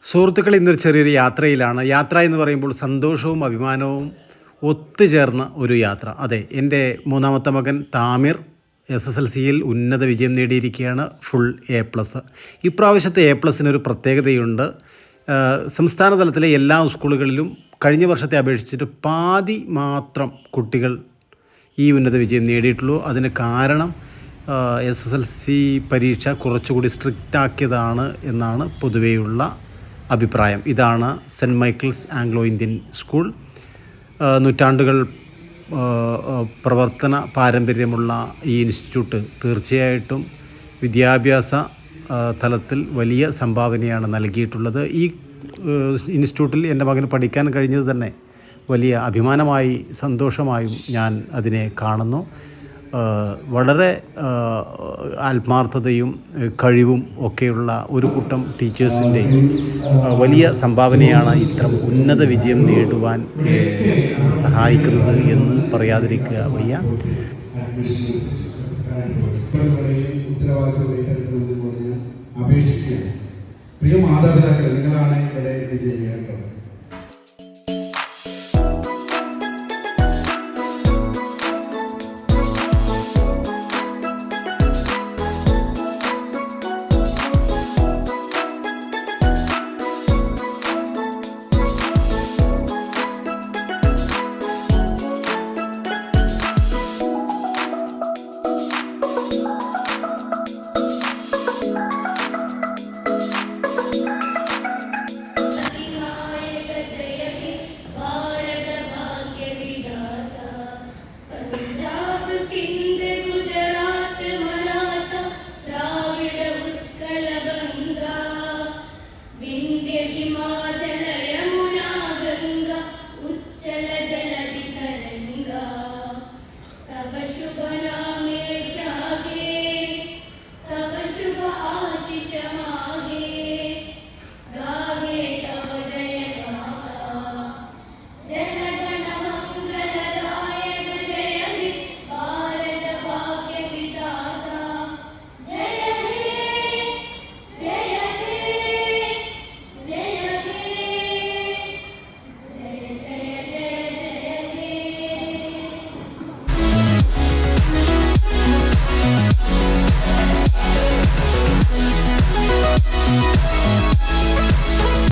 സുഹൃത്തുക്കൾ ഇന്നൊരു ചെറിയൊരു യാത്രയിലാണ്. യാത്ര എന്ന് പറയുമ്പോൾ സന്തോഷവും അഭിമാനവും ഒത്തുചേർന്ന ഒരു യാത്ര. അതെ, എൻ്റെ മൂന്നാമത്തെ മകൻ താമിർ SSLCയിൽ ഉന്നത വിജയം നേടിയിരിക്കുകയാണ്. Full A+. ഇപ്രാവശ്യത്തെ A+ന് ഒരു പ്രത്യേകതയുണ്ട്. സംസ്ഥാന തലത്തിലെ എല്ലാ സ്കൂളുകളിലും കഴിഞ്ഞ വർഷത്തെ അപേക്ഷിച്ചിട്ട് പാതി മാത്രം കുട്ടികൾ ഈ ഉന്നത വിജയം നേടിയിട്ടുള്ളൂ. അതിന് കാരണം SSLC പരീക്ഷ കുറച്ചുകൂടി സ്ട്രിക്റ്റ് ആക്കിയതാണ് എന്നാണ് പൊതുവെയുള്ള അഭിപ്രായം. ഇതാണ് saint Michael's Anglo Indian school. നൂറ്റാണ്ടുകൾ പ്രവർത്തന പാരമ്പര്യമുള്ള ഈ ഇൻസ്റ്റിറ്റ്യൂട്ട് തീർച്ചയായിട്ടും വിദ്യാഭ്യാസ തലത്തിൽ വലിയ സംഭാവനയാണ് നൽകിയിട്ടുള്ളത്. ഈ ഇൻസ്റ്റിറ്റ്യൂട്ടിൽ എൻ്റെ മകന് പഠിക്കാൻ കഴിഞ്ഞത് തന്നെ വലിയ അഭിമാനമായി സന്തോഷമായും ഞാൻ അതിനെ കാണുന്നു. വളരെ ആത്മാർത്ഥതയും കഴിവും ഒക്കെയുള്ള ഒരു കൂട്ടം ടീച്ചേഴ്സിൻ്റെ വലിയ സംഭാവനയാണ് ഇത്തരം ഉന്നത വിജയം നേടുവാൻ സഹായിക്കുന്നത് എന്ന് പറയാതിരിക്കുക വയ്യ. പ്രിയ മാതാപിതാക്കൾ, നിങ്ങളാണ് ഇവിടെ വിജയിക്കുക.